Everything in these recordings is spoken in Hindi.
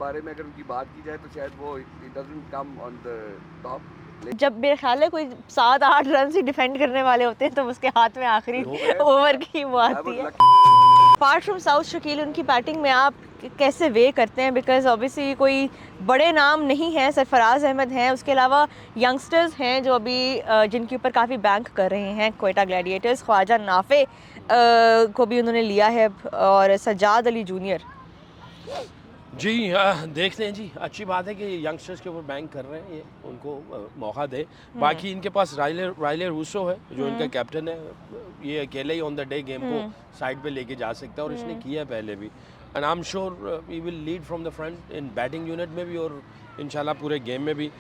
बारे में अगर उनकी बात की जाए तो शायद वो it doesn't come on the top. जब मेरे ख्याल है कोई 7-8 रन से डिफेंड करने वाले होते हैं तो उसके हाथ में आखिरी ओवर की वो आती है। अपार्ट फ्रॉम साउथ, शकील, उनकी बैटिंग में आप कैसे वे करते हैं? बिकॉज ऑब्वियसली कोई बड़े नाम नहीं हैं, सरफराज अहमद हैं, उसके अलावा यंगस्टर्स हैं जो अभी जिनके ऊपर काफ़ी बैंक कर रहे हैं। क्वेटा ग्लैडिएटर्स, ख्वाजा नाफे को भी उन्होंने लिया है और सज्जाद अली जूनियर। जी देखते हैं जी, अच्छी बात है कि यंगस्टर्स के ऊपर बैंक कर रहे हैं, ये उनको मौका दे। बाकी इनके पास राइले रूसो है जो इनका कैप्टन है, ये अकेले ही ऑन द डे गेम को साइड पे लेके जा सकता है और इसने किया पहले भी। And I am sure he will lead from the front in batting unit में भी और इंशाल्लाह पूरे गेम में भी।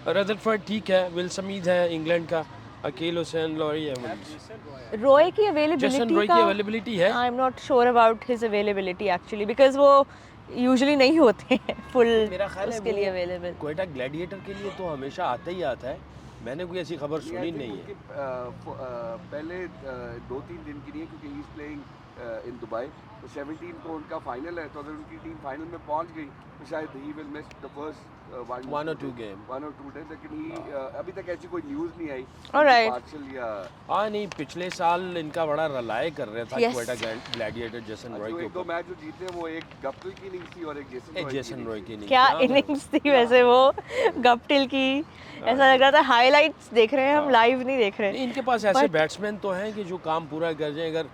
रदरफोर्ड ठीक है, विल समीद है इंग्लैंड का, अकील हुसैन लॉरी है, रॉय की जेसन रॉय की अवेलेबिलिटी है। I am not sure about his availability actually, because वो यूजुअली नहीं होते हैं फुल मेरा ख्याल है उसके लिए अवेलेबल। क्वेटा ग्लैडिएटर के लिए तो हमेशा आता ही आता है, मैंने कोई ऐसी खबर सुनी नहीं है। पहले 2-3 दिन के लिए, क्योंकि he is playing in Dubai, तो 17 को उनका फाइनल है, तो अगर उनकी टीम फाइनल में पहुंच गई तो शायद he will miss the first one और टू डेज, लेकिन ही अभी तक ऐसी कोई न्यूज़ नहीं आई। ऑलराइट। पार्शियल या हाँ नहीं, पिछले साल इनका बड़ा रलाय कर रहा था Yes. Quetta gladiator Jason Roy के एक दो ऊपर। मैच जो जीते हैं वो एक गप्टिल की इनिंग्स थी और एक जेसन रॉय की नहीं। क्या इनिंग्स थी वैसे वो गप्टिल की, ऐसा लग रहा था हाइलाइट्स देख रहे हैं हम, लाइव नहीं देख रहे। इनके पास ऐसे बैट्समैन तो हैं कि जो काम पूरा कर जाए। अगर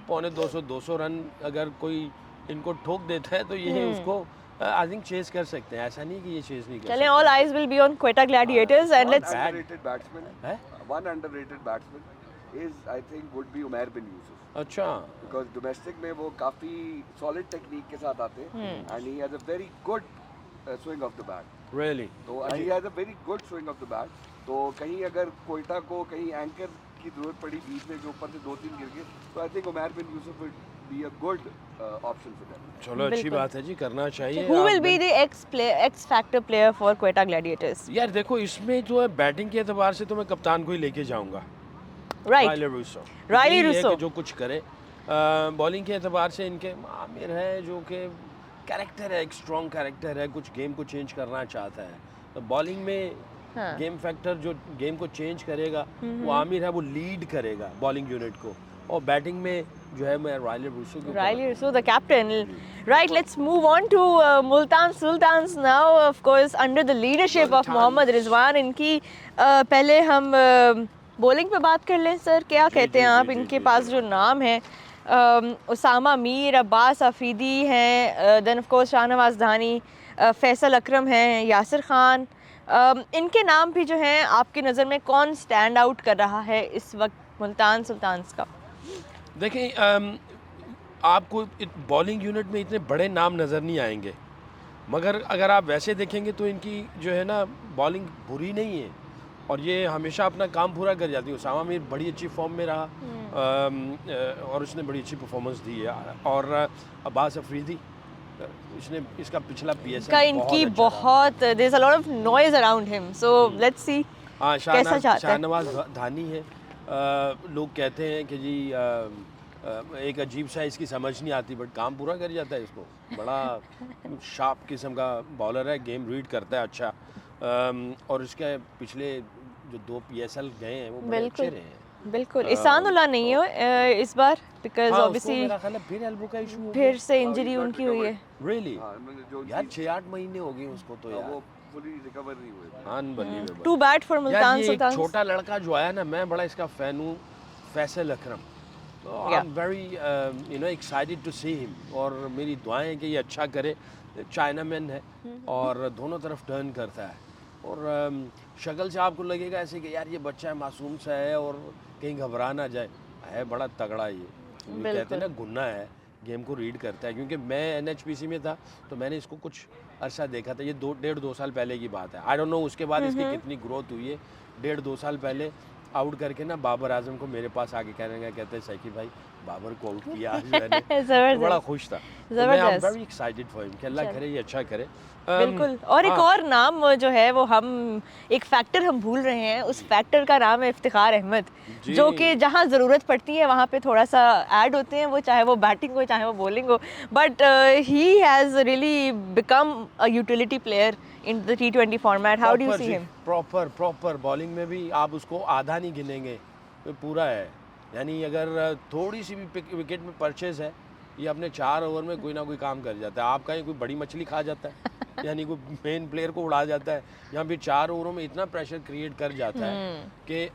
250-200 रन अगर कोई इनको ठोक देता है तो ये उसको आई थिंक चेस कर सकते हैं, ऐसा नहीं कि ये चेस नहीं कर चलें, all eyes will be on Quetta Gladiators and let's one underrated batsman is I think would be Umair bin Yusuf. अच्छा, बिकॉज डोमेस्टिक में वो काफी सॉलिड टेक्निक के साथ आते हैं and he has a very good swing of the bat. Really? तो he has a very good swing of the bat, तो कहीं अगर क्वेटा को कहीं एंकर की जरूरत पड़ी बीच में जो ऊपर से 2-3 गिर गए, तो I think Umair bin Yousuf would be a good option for them. चलो अच्छी बात है जी, करना चाहिए। Who will be the X factor player for Quetta Gladiators? यार देखो, इसमें जो है बैटिंग के एतबार से तो मैं कप्तान को ही लेके जाऊंगा, राइट, राइले रूसो। राइले यही है रूसो कि जो कुछ करे। बॉलिंग के एतबार से इनके आमिर है जो कि कैरेक्टर है, एक स्ट्रॉन्ग कैरेक्टर है, कुछ गेम को चेंज करना चाहता है। तो बॉलिंग में गेम फैक्टर जो गेम को चेंज करेगा वो आमिर है, वो लीड करेगा बॉलिंग यूनिट को। और बैटिंग में जो है मैं Rilee Rossouw the captain. Right, let's move on to Multan Sultans now, of course under the leadership of Mohammad Rizwan. इनकी पहले हम बॉलिंग पे बात कर लें सर, क्या कहते हैं आप? इनके पास जो नाम है उसामा मीर, अब्बास अफरीदी हैं, देन ऑफ कोर्स शाहनवाज धानी, फैसल अकरम हैं, यासिर खान। इनके नाम भी जो हैं आपकी नज़र में कौन स्टैंड आउट कर रहा है इस वक्त मुल्तान सुल्तान्स का? देखें, आपको बॉलिंग यूनिट में इतने बड़े नाम नज़र नहीं आएंगे, मगर अगर आप वैसे देखेंगे तो इनकी जो है ना बॉलिंग बुरी नहीं है और ये हमेशा अपना काम पूरा कर जाती है। उसामा मीर बड़ी अच्छी फॉर्म में रहा और उसने बड़ी अच्छी परफॉर्मेंस दी है। और अब्बास अफरीदी, इसने इसका पिछला पीएसएल का इनकी बहुत there is a lot of noise around him, so let's see कैसा चाहता है। शाहनवाज धानी है। लोग कहते हैं कि जी एक अजीब सा इसकी समझ नहीं आती, बट काम पूरा कर जाता है। इसको बड़ा शार्प किस्म का बॉलर है, गेम रीड करता है अच्छा। और इसके पिछले जो 2 पीएसएल गए हैं वो बड़े अच्छे रहे हैं। बिल्कुल इसानुल्लाह नहीं हो इस बार, बिकॉज ऑब्वियसली मेरा ख्याल है फिर एल्बो का इशू, फिर से इंजरी उनकी हुई है। रियली? यार 6-8 महीने हो गए उसको तो यार, वो फुली रिकवर नहीं हुए। Unbelievable. Too bad for Multan Sultans. छोटा लड़का जो आया ना, मैं बड़ा इसका फैन हूँ, Faisal Akram. I am very excited to see him और मेरी दुआएं हैं कि ये अच्छा करे। चाइनामैन है और दोनों तरफ टर्न करता है और शक्ल से आपको लगेगा ऐसे कि यार ये बच्चा है, मासूम सा है और कहीं घबरा ना जाए, है बड़ा तगड़ा। ये कहते हैं ना गुन्ना है, गेम को रीड करता है। क्योंकि मैं एनएचपीसी में था तो मैंने इसको कुछ अरसा देखा था, ये 1.5-2 साल पहले की बात है। आई डोंट नो उसके बाद इसकी कितनी ग्रोथ हुई है। 1.5-2 साल पहले आउट करके ना बाबर आजम को मेरे पास आके कहते हैं सैकी भाई बाबर को आउट किया आज मैंने। तो बड़ा खुश था। तो मैं I'm very excited for him कि अल्लाह करे ये अच्छा करे। बिल्कुल। और एक और नाम जो है वो हम एक फैक्टर हम भूल रहे हैं, उस फैक्टर का नाम है इफ्तिखार अहमद, जो कि जहाँ ज़रूरत पड़ती है वहाँ पे थोड़ा सा ऐड होते हैं, वो चाहे वो बैटिंग हो चाहे वो बॉलिंग हो, but he has really become a utility player in the T20 format. How do you see him? Proper bowling में भी आप उसको आधा नहीं गिनेंगे तो पूरा है। यानी अगर थोड़ी सी भी विकेट में परचेज है, ये अपने 4 ओवर में कोई ना कोई काम कर जाता है। आपका ही कोई बड़ी मछली खा जाता है यानी कोई मेन प्लेयर को उड़ा जाता है, यहाँ भी 4 ओवरों में इतना प्रेशर क्रिएट कर जाता है कि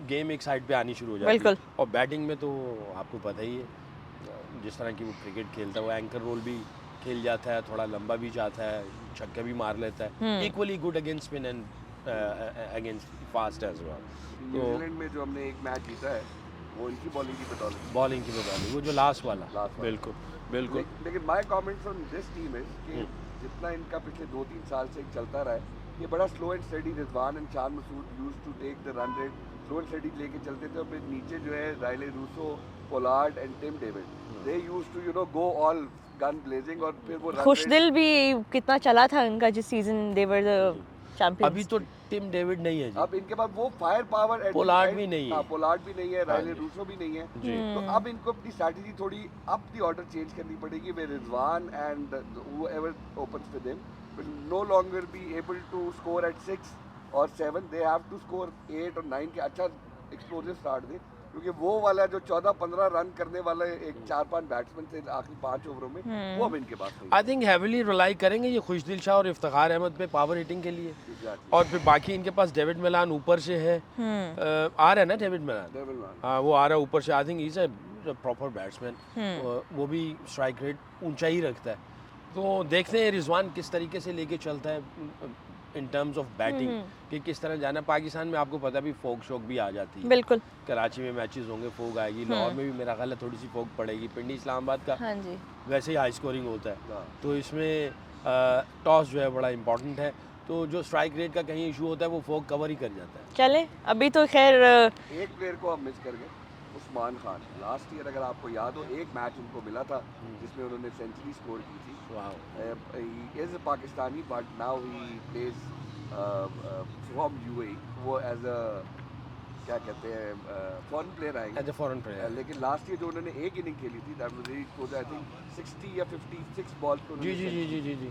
गेम एक साइड पे आनी शुरू हो जाती है। और बैटिंग में तो आपको पता ही है जिस तरह की वो क्रिकेट खेलता है, वो एंकर रोल भी खेल जाता है, थोड़ा लंबा भी जाता है, छक्के भी मार लेता है, equally good against spin and against fast as well. New Zealand में जो हमने एक मैच जीता है वो इनकी बॉलिंग की बदौलत, वो जो लास्ट वाला बिल्कुल। लेकिन my comments on this team is कि जितना इनका पिछले 2-3 साल से चलता रहा है, ये बड़ा slow and steady, Rizwan and चार Masood used to take the run rate, slow and steady लेके चलते थे। और फिर नीचे जो है Rilee Rossouw, Pollard and Tim David, they used to go all gun blazing. और फिर वो खुशदिल भी कितना चला था इनका जिस season they were the champions. अभी तो टिम डेविड नहीं है जी, अब इनके पास वो फायर पावर, पोलार्ड भी नहीं है, पोलार्ड भी नहीं है, राइले रूसो भी नहीं है जी। तो अब इनको अपनी स्ट्रेटजी थोड़ी अप द ऑर्डर चेंज करनी पड़ेगी, वे Rizwan and whoever opens with him will no longer be able to score at 6 or 7, they have to score 8 और 9 के अच्छा एक्सप्लोसिव स्टार्ट दे, क्योंकि वो वाला जो 14-15 रन करने वाला एक 4-5 बैट्समैन थे आखिरी 5 ओवरों में, वो अब इनके पास नहीं। आई थिंक हेविली रिलाई करेंगे ये खुशदिल शाह और इफ्तिखार अहमद पे पावर हिटिंग के लिए। और फिर बाकी इनके पास डेविड मिलान ऊपर से है, आ रहा है ना डेविड मिलान, हाँ वो आ रहा है ऊपर से। I think is a proper batsman, वो भी स्ट्राइक रेट ऊंचा ही रखता है। तो देखते हैं रिजवान किस तरीके से लेके चलता है इन टर्म्स ऑफ बैटिंग कि किस तरह जाना। पाकिस्तान में आपको पता भी फोक शोक भी आ जाती है, बिल्कुल। कराची में मैचेस होंगे, फोक आएगी, लाहौर में भी मेरा ख्याल है थोड़ी सी फोक पड़ेगी, पिंडी इस्लामाबाद का हाँ जी वैसे ही हाई स्कोरिंग होता है। तो इसमें टॉस जो है बड़ा इंपॉर्टेंट है, तो जो स्ट्राइक रेट का कहीं इशू होता है वो फोक कवर ही कर जाता है। चले अभी तो खैर एक प्लेयर को हम मिस कर गए, उस्मान खान। लास्ट ईयर अगर आपको याद हो एक मैच उनको मिला था जिसमें उन्होंने सेंचुरी स्कोर की थी। He is Pakistani but now he plays from UAE, वो एज अ क्या कहते हैं फॉरेन प्लेयर आएंगे, एज अ फॉरेन प्लेयर। लेकिन लास्ट ईयर जो उन्होंने एक इनिंग खेली थी that was very close, I think 60 या 56 बॉल पे जी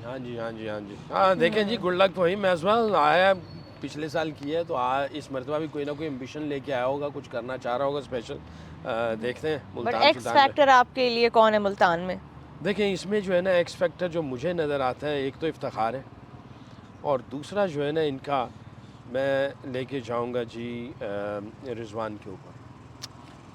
हाँ देखें जी, good luck for him as well. आया पिछले साल किया है तो इस मरतबा भी कोई ना कोई एम्बिशन लेके आया होगा, कुछ करना चाह रहा होगा स्पेशल। देखते हैं मुल्तान एक्स फैक्टर आपके लिए कौन है मुल्तान में? देखें इसमें जो है ना एक्स फैक्टर जो मुझे नज़र आता है, एक तो इफ्तिखार है और दूसरा जो है ना इनका मैं लेके जाऊंगा जी रिजवान के ऊपर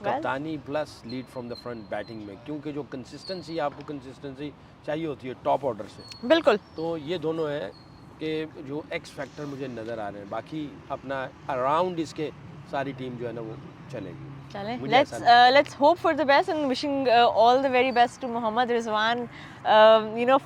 कप्तानी plus lead from the front batting में, क्योंकि जो कंसिस्टेंसी आपको कंसिस्टेंसी चाहिए होती है टॉप ऑर्डर से, बिल्कुल। तो ये दोनों हैं कि जो एक्स फैक्टर मुझे नज़र आ रहे हैं। बाकी अपना अराउंड इसके सारी टीम जो है ना वो चलेगी। Let's hope for the best and wishing all the very best to Mohammad Rizwan,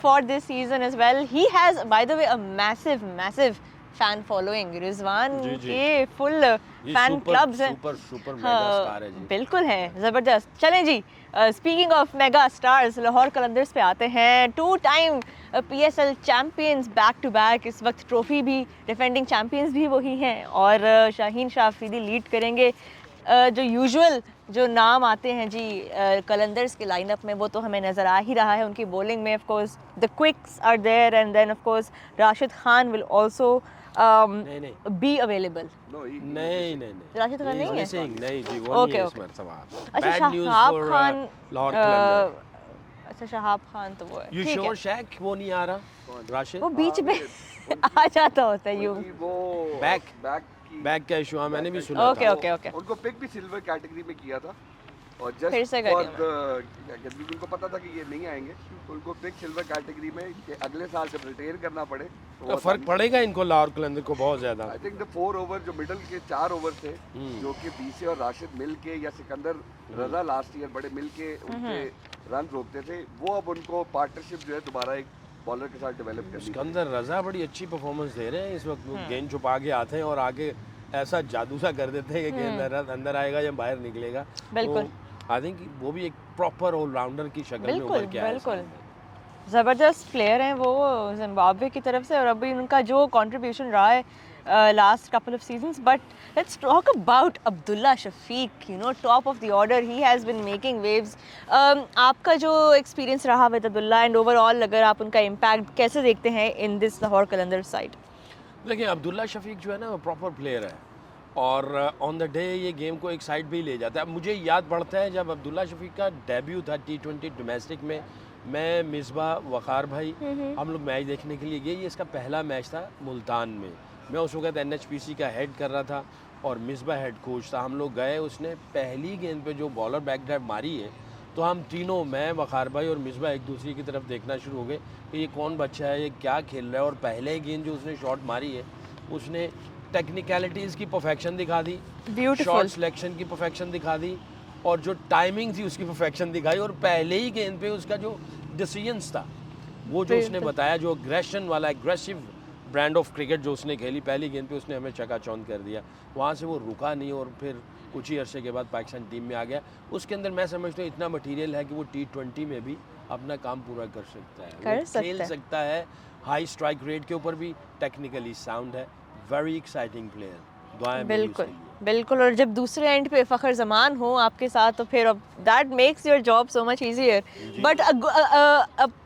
for this season as well. He has, by the way, a massive fan following. Rizwan के full fan clubs हैं। सुपर मेगा स्टार है जी। बिल्कुल है, ज़बरदस्त। चलें जी, speaking of mega stars, Lahore Qalandars पे आते हैं। 2 time PSL champions back to back, इस वक्त ट्रॉफी भी डिफेंडिंग चैम्पियंस भी वही हैं और शाहीन शाह अफरीदी लीड करेंगे। जो यूजुअल जो नाम आते हैं जी कलंदर्स के लाइनअप में, वो तो हमें नज़र आ ही रहा है उनकी बॉलिंग में। Of course the quicks are there and then of course Rashid Khan will also be available. नहीं राशिद खान नहीं है, नहीं जी वो नहीं है इस मरतबा। अच्छा शहाब खान, अच्छा शहाब खान तो वो है, यू श्योर शेख वो नहीं आ रहा? राशिद वो बीच में आ जाता होता है यूं, वो बैक का इशू मैंने भी सुना था। ओके उनको पिक भी सिल्वर कैटेगरी में किया था और जस्ट फिर से उनको पता था कि ये नहीं आएंगे, तो उनको पिक सिल्वर कैटेगरी में कि अगले साल जब रिटेन करना पड़े तो फर्क पड़ेगा इनको लाहौर कलंदर को बहुत ज्यादा। आई थिंक द 4 ओवर जो मिडल के 4 ओवर थे जो कि बीसी और राशिद मिल के या सिकंदर रजा लास्ट ईयर बड़े मिल के उनके रन रोकते थे, वो अब उनको पार्टनरशिप जो है दोबारा एक बॉलर के साथ डेवलप करनी। सिकंदर रजा बड़ी अच्छी परफॉर्मेंस दे रहे हैं इस वक्त, गेंद छुपा के आते हैं और आगे ऐसा जादू सा कर देते हैं कि गेंद अंदर आएगा या बाहर निकलेगा। बिल्कुल। तो आई थिंक वो भी एक प्रॉपर ऑलराउंडर की शक्ल में उभर के आया है बिल्कुल सामने। ज़बरदस्त प्लेयर हैं वो जिम्बाब्वे की तरफ से, और अभी उनका जो कंट्रीब्यूशन रहा है last couple of seasons. But let's talk about Abdullah Shafique, you know, top of the order, he has been making waves. आपका जो एक्सपीरियंस रहा विद अब्दुल्ला एंड ओवरऑल अगर आप उनका इम्पैक्ट कैसे देखते हैं in this Lahore Qalandar side? देखिए अब्दुल्ला शफीक जो है ना वो प्रॉपर प्लेयर है और ऑन द डे ये गेम को एक साइड पे ही ले जाता है. मुझे याद पड़ता है जब अब्दुल्ला शफीक का डेब्यू था T20 डोमेस्टिक में, मैं मिसबा वक़ार भाई हम लोग मैच देखने के लिए गए. ये इसका पहला मैच था मुल्तान में. मैं उस वक्त NHPC का हेड कर रहा था और मिसबा हेड कोच था. हम लोग गए, उसने पहली गेंद पे जो बॉलर बैक ड्राइव मारी है तो हम तीनों, मैं, वक़ार भाई और मिसबा, एक दूसरे की तरफ देखना शुरू हो गए कि ये कौन बच्चा है, ये क्या खेल रहा है. और पहले गेंद जो उसने शॉट मारी है उसने टेक्निकलिटीज़ की परफेक्शन दिखा दी, शॉट सिलेक्शन की परफेक्शन दिखा दी और जो टाइमिंग थी उसकी परफेक्शन दिखाई. और पहले ही गेंद पे उसका जो डिसीजंस था वो जो उसने बताया, जो एग्रेशन वाला एग्रेसिव ब्रांड ऑफ क्रिकेट जो उसने खेली, पहली गेंद पे उसने हमें चकाचौंध कर दिया. वहाँ से वो रुका नहीं और फिर कुछ ही अरसे के बाद पाकिस्तान टीम में आ गया. उसके अंदर मैं समझता हूँ इतना मटीरियल है कि वो T20 में भी अपना काम पूरा कर सकता है, खेल सकता है. हाई स्ट्राइक रेट के ऊपर भी टेक्निकली साउंड है. Very exciting player. दुआएं बिल्कुल बिल्कुल. और जब दूसरे एंड पे फ़खर जमान हो आपके साथ तो फिर that makes your job so much easier. But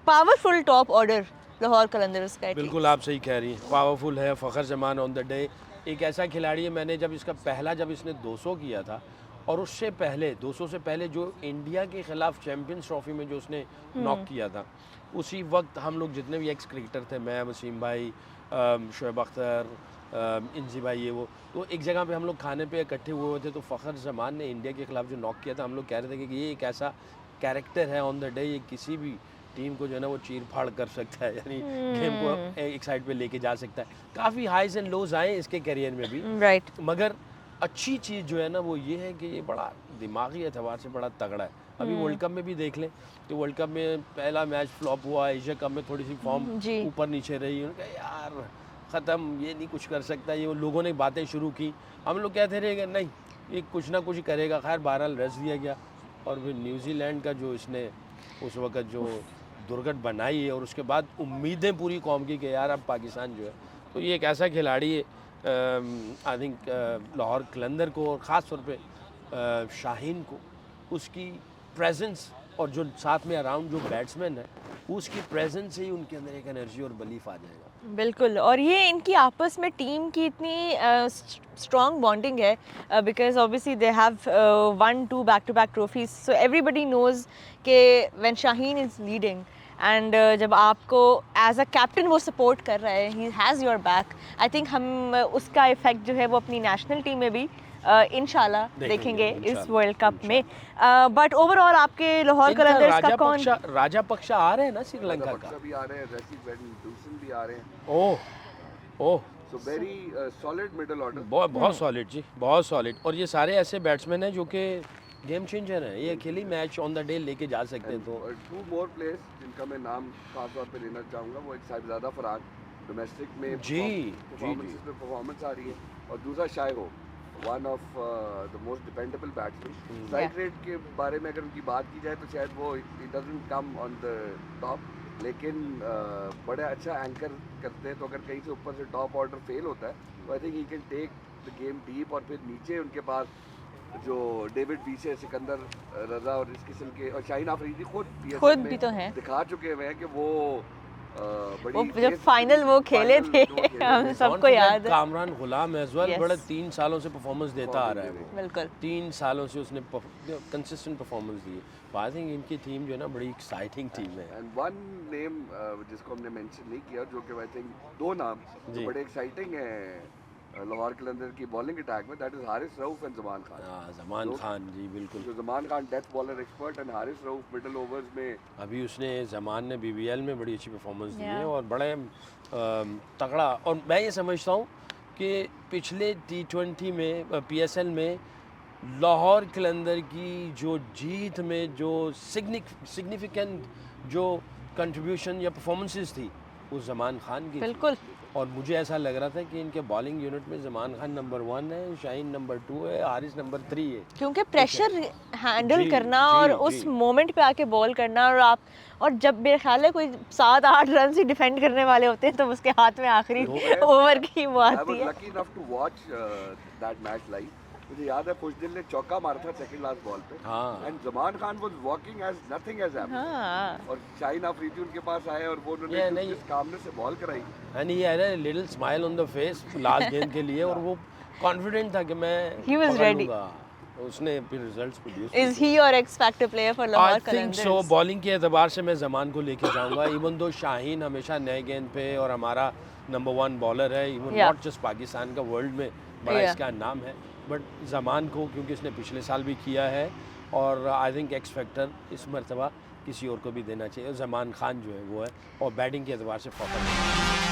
powerful top order Lahore Qalandars का. बिल्कुल आप सही कह रही हैं, पावरफुल है Fakhar Zaman on the day. एक ऐसा खिलाड़ी है, मैंने जब इसने 200 किया था और उससे पहले 200 से पहले जो इंडिया के ख़िलाफ़ चैम्पियंस ट्रॉफी में जो उसने नॉक किया था, उसी वक्त हम लोग जितने भी एक्स क्रिकेटर थे, मैं, वसीम भाई, शोएब अख्तर, इंजी भाई, ये वो, तो एक जगह पे हम लोग खाने पे इकट्ठे हुए थे. तो फ़खर जमान ने इंडिया के ख़िलाफ़ जो नॉक किया था, हम लोग कह रहे थे कि ये एक ऐसा कैरेक्टर है ऑन द डे, ये किसी भी टीम को जो है ना वो चीर फाड़ कर सकता है, यानी गेम को एक साइड पे लेके जा सकता है. काफ़ी हाइज एंड लोज आए इसके करियर में भी, राइट. मगर अच्छी चीज़ जो है ना वो ये है कि ये बड़ा दिमागी एतबार से बड़ा तगड़ा है. अभी वर्ल्ड कप में भी देख लें कि वर्ल्ड कप में पहला मैच फ्लॉप हुआ, एशिया कप में थोड़ी सी फॉर्म ऊपर नीचे रही. उन्होंने कहा यार ख़त्म, ये नहीं कुछ कर सकता. ये लोगों ने बातें शुरू की, हम लोग कहते रहे कि नहीं ये कुछ ना कुछ करेगा. खैर बहरहाल रेस्ट दिया गया और फिर न्यूजीलैंड का जो इसने उस वक़्त जो दुर्घट बनाई है और उसके बाद उम्मीदें पूरी कौम की कि यार अब पाकिस्तान जो है, तो ये एक ऐसा खिलाड़ी है. आई थिंक लाहौर कलंदर को और ख़ास तौर पे शाहीन को उसकी प्रेजेंस और जो साथ में अराउंड जो बैट्समैन है उसकी प्रेजेंस से ही उनके अंदर एक एनर्जी और बिलीफ आ जाएगा. बिल्कुल. और ये इनकी आपस में टीम की इतनी स्ट्रॉन्ग बॉन्डिंग है because obviously they have one two back to back trophies, so everybody knows कि when Shaheen is leading and जब आपको एज अ कैप्टन वो सपोर्ट कर रहा है, he has your back. I think हम उसका इफेक्ट जो है वो अपनी नेशनल टीम में भी इंशाल्लाह देखेंगे इस वर्ल्ड कप में. बट ओवरऑल आपके लाहौर कलंदर्स का कौन? राजापक्षा आ रहे हैं ना श्रीलंका का, भी आ रहे हैं, रशीद वेडन भी आ रहे हैं. Oh so very solid middle order. बहुत सॉलिड जी, बहुत सॉलिड. और ये सारे ऐसे बैट्समैन हैं जो कि गेम चेंजर है, ये अकेले मैच ऑन द डे लेके जा सकते हैं. तो टू मोर प्लेयर्स जिनका मैं नाम खास तौर पे लेना चाहूँगा, वो एक साहिबजादा फरहान, डोमेस्टिक में परफॉर्मेंस आ रही है, और दूसरा शाय हो, one of the most dependable batsman. Strike rate के बारे में अगर उनकी बात की जाए तो शायद वो it doesn't come on the top, लेकिन बड़ा अच्छा एंकर करते हैं. तो अगर कहीं से ऊपर से टॉप ऑर्डर फेल होता है तो I think he can take the game deep. और फिर नीचे उनके पास जो डेविड पीछे, सिकंदर रजा और इस किस्म के, और शाहीन आफरीदी खुद भी तो हैं, दिखा चुके हुए हैं कि वो बड़ी जब फाइनल वो खेले थे हम सबको याद है. कामरान गुलाम एज़ वेल बड़ा 3 सालों से परफॉर्मेंस देता आ रहा है वो. बिल्कुल 3 सालों से उसने कंसिस्टेंट परफॉर्मेंस दी है. आई थिंक इनकी टीम जो है ना बड़ी एक्साइटिंग टीम है. एंड वन नेम जिसको हमने मेंशन नहीं किया, जो कि आई थिंक 2 नाम जो बड़े एक्साइटिंग हैं लाहौर कलंदर की बॉलिंग अटैक में, that is Haris Rauf and Zaman Khan. Zaman Khan ji बिल्कुल. जो Zaman Khan death bowler expert and Haris Rauf middle overs में. अभी उसने जमान ने BBL में बड़ी अच्छी परफॉर्मेंस दी है और बड़े तगड़ा. और मैं ये समझता हूँ कि पिछले T20 में PSL में लाहौर कलंदर की जो जीत में जो सिग्निफिकेंट जो कंट्रीब्यूशन या परफॉर्मेंसेस थी वो जमान खान की. बिल्कुल और मुझे ऐसा लग रहा था कि इनके बॉलिंग यूनिट में ज़मान खान नंबर 1 है, शाहीन नंबर 2 है, हारिस नंबर 3 है। क्योंकि प्रेशर हैंडल जी, करना जी, और जी। उस मोमेंट पे आके बॉल करना, और जब मेरे ख्याल है कोई 7-8 रन ही डिफेंड करने वाले होते हैं तो उसके हाथ में आखिरी ओवर की वो I आती was है। lucky enough to watch that match live. मुझे याद है खुशदिल ने चौका मारा था सेकंड लास्ट बॉल पे, हाँ। And Zaman Khan was walking as nothing has happened, हाँ और शाहीन अफरीदी उनके पास आए और वो उन्होंने Yeah, नहीं। जिस कामनेस से बॉल कराई। And he had a little smile on the face last गेंद के लिए, और वो कॉन्फिडेंट था कि मैं He was पकड़ ready. लूंगा। उसने फिर results produce is he your x factor player for I Lahore think so. Qalandars? Bowling के एतबार से मैं ज़मान को लेके जाऊंगा, इवन दो शाहीन हमेशा नए गेंद पे और हमारा नंबर 1 बॉलर है, even Yeah. Not just Pakistan का, वर्ल्ड में बड़ा Yeah. इसका नाम है। बट ज़मान को क्योंकि इसने पिछले साल भी किया है, और आई थिंक एक्स फैक्टर इस मरतबा किसी और को भी देना चाहिए। ज़मान खान जो है वो है, और बैटिंग के एतबार से फोकस